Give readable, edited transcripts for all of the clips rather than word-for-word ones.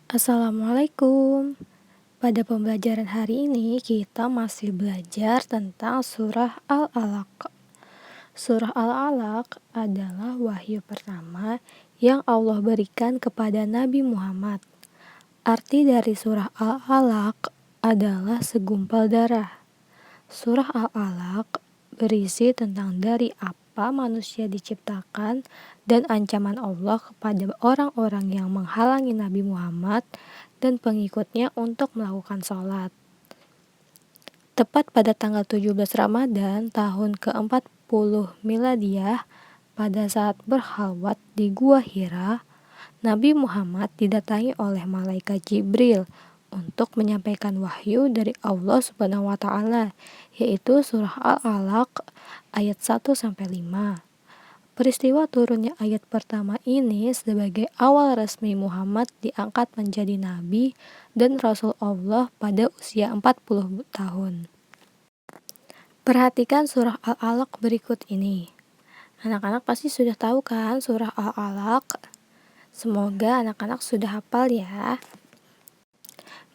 Assalamualaikum. Pada pembelajaran hari ini kita masih belajar tentang surah Al-Alaq. Surah Al-Alaq adalah wahyu pertama yang Allah berikan kepada Nabi Muhammad. Arti dari surah Al-Alaq adalah segumpal darah. Surah Al-Alaq berisi tentang dari apa manusia diciptakan dan ancaman Allah kepada orang-orang yang menghalangi Nabi Muhammad dan pengikutnya untuk melakukan sholat. Tepat pada tanggal 17 Ramadan tahun ke-40 Miladiyah, pada saat berhalwat di Gua Hira, Nabi Muhammad didatangi oleh malaikat Jibril untuk menyampaikan wahyu dari Allah Subhanahu wa Ta'ala, yaitu surah Al-Alaq ayat 1-5. Peristiwa turunnya ayat pertama ini sebagai awal resmi Muhammad diangkat menjadi nabi dan rasul Allah pada usia 40 tahun. Perhatikan surah Al-Alaq berikut ini. Anak-anak pasti sudah tahu kan surah Al-Alaq? Semoga anak-anak sudah hafal ya.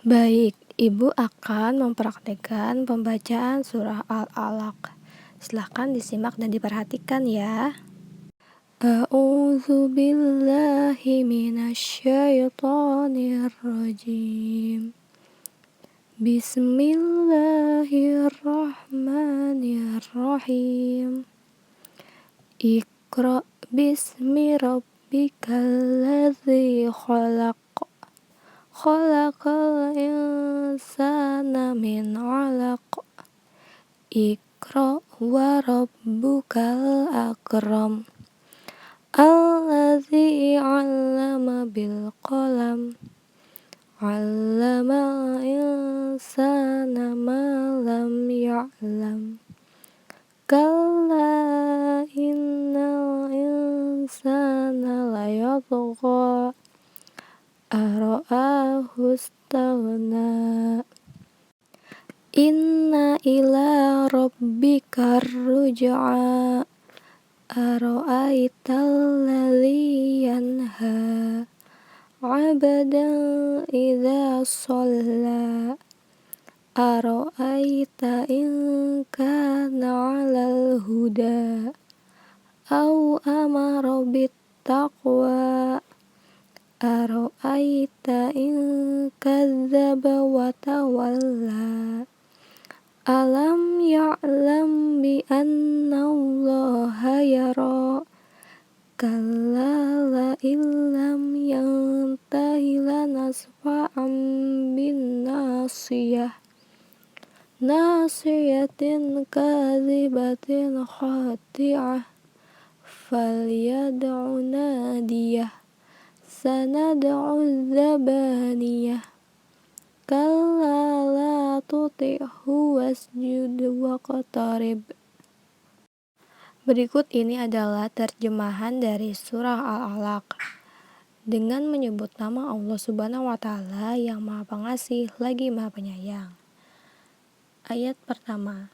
Baik, Ibu akan mempraktekkan pembacaan surah Al-Alaq. Silahkan disimak dan diperhatikan ya. A'udzu billahi minasyaitonir rajim. Bismillahirrahmanirrahim. Iqra bismi rabbikal ladzi khalaq. Khalaqal insana min 'alaq. Iqra wa rabbukal akram. Alladzi 'allama bil qalam. 'Allamal insana ma lam ya'lam. Kalla innal insana layatgha. Ara'ahu istaghna. Inna ila rabbikar ruj'a. Ara'aital ladzi yanha 'abdan idza shalla. Ara'aita in kana 'alal huda aw amara bittaqwa. Ara'aita in kadzdzaba wa tawalla. Alam ya'lam bi annallaha yara. Kalla la illam yantahi lanasfa'an bin nasiyah. Nasiyatin kadzibatin khati'ah. Falyad'u nadiyah. Sanad'u zabaniyah. Kalla la tuti'hu wasjud waqtarib. Berikut ini adalah terjemahan dari surah Al-Alaq. Dengan menyebut nama Allah Subhanahu wa Ta'ala yang Maha Pengasih lagi Maha Penyayang. Ayat pertama.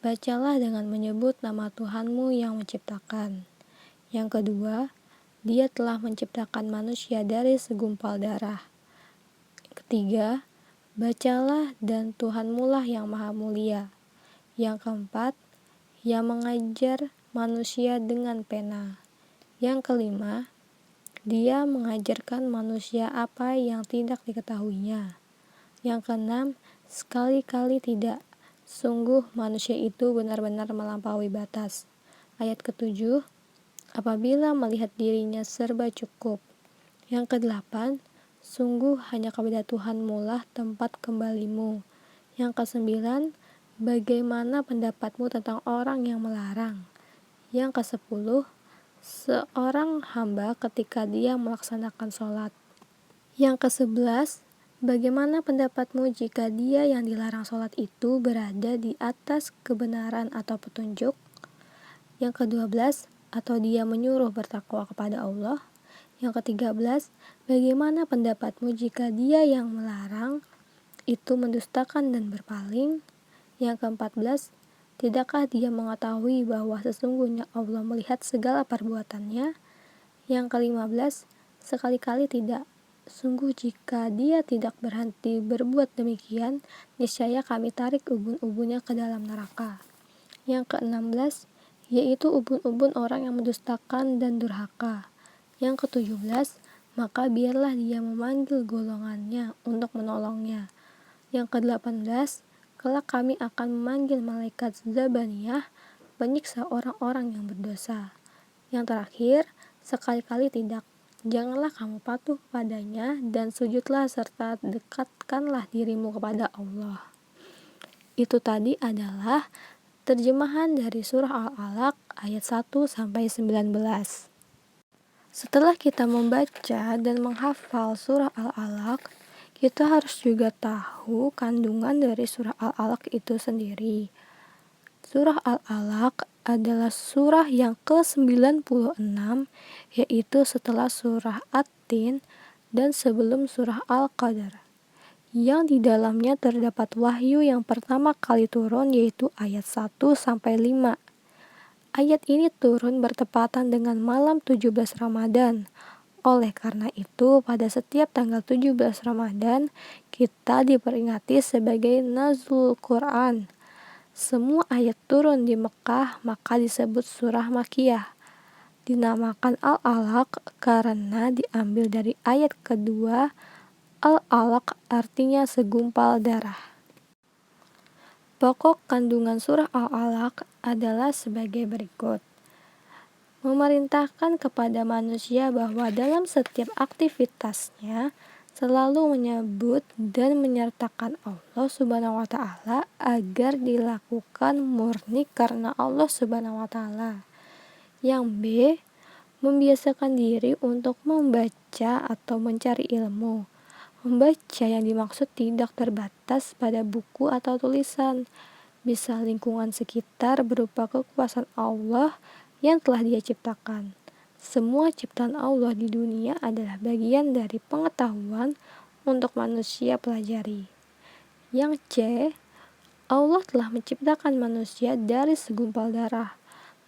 Bacalah dengan menyebut nama Tuhanmu yang menciptakan. Yang kedua, Dia telah menciptakan manusia dari segumpal darah. Ketiga, bacalah dan Tuhanmu lah yang maha mulia. Yang keempat, yang mengajar manusia dengan pena. Yang kelima, Dia mengajarkan manusia apa yang tidak diketahuinya. Yang keenam, sekali-kali tidak. Sungguh manusia itu benar-benar melampaui batas. Ayat ketujuh, apabila melihat dirinya serba cukup. Yang kedelapan, sungguh hanya kepada Tuhanmu lah tempat kembalimu. Yang kesembilan, bagaimana pendapatmu tentang orang yang melarang. Yang kesepuluh, seorang hamba ketika dia melaksanakan sholat. Yang kesebelas, bagaimana pendapatmu jika dia yang dilarang sholat itu berada di atas kebenaran atau petunjuk. Yang ke-12, atau dia menyuruh bertakwa kepada Allah. Yang ke-13, bagaimana pendapatmu jika dia yang melarang itu mendustakan dan berpaling. Yang ke-14, tidakkah dia mengetahui bahwa sesungguhnya Allah melihat segala perbuatannya. Yang ke-15, sekali-kali tidak. Sungguh jika dia tidak berhenti berbuat demikian, niscaya kami tarik ubun-ubunnya ke dalam neraka. Yang ke-16, yaitu ubun-ubun orang yang mendustakan dan durhaka. Yang ke-17, maka biarlah dia memanggil golongannya untuk menolongnya. Yang ke-18, kelak kami akan memanggil malaikat Zabaniyah, penyiksa orang-orang yang berdosa. Yang terakhir, sekali-kali tidak. Janganlah kamu patuh padanya dan sujudlah serta dekatkanlah dirimu kepada Allah. Itu tadi adalah terjemahan dari surah Al-Alaq ayat 1-19. Setelah kita membaca dan menghafal surah Al-Alaq, kita harus juga tahu kandungan dari surah Al-Alaq itu sendiri. Surah Al-Alaq adalah surah yang ke-96, yaitu setelah surah At-Tin dan sebelum surah Al-Qadar, yang di dalamnya terdapat wahyu yang pertama kali turun, yaitu ayat 1-5. Ayat ini turun bertepatan dengan malam 17 Ramadan. Oleh karena itu, pada setiap tanggal 17 Ramadan, kita diperingati sebagai Nuzul Quran. Semua ayat turun di Mekah, maka disebut surah Makkiyah. Dinamakan Al-Alaq karena diambil dari ayat kedua. Al-Alaq artinya segumpal darah. Pokok kandungan surah Al-Alaq adalah sebagai berikut. Memerintahkan kepada manusia bahwa dalam setiap aktivitasnya selalu menyebut dan menyertakan Allah Subhanahu wa Ta'ala agar dilakukan murni karena Allah Subhanahu wa Ta'ala. Yang B, membiasakan diri untuk membaca atau mencari ilmu. Membaca yang dimaksud tidak terbatas pada buku atau tulisan, bisa lingkungan sekitar berupa kekuasaan Allah yang telah Dia ciptakan. Semua ciptaan Allah di dunia adalah bagian dari pengetahuan untuk manusia pelajari. Yang C, Allah telah menciptakan manusia dari segumpal darah.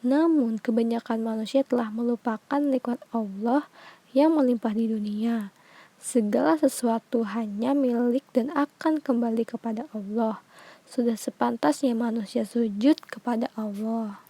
Namun kebanyakan manusia telah melupakan nikmat Allah yang melimpah di dunia. Segala sesuatu hanya milik dan akan kembali kepada Allah. Sudah sepantasnya manusia sujud kepada Allah.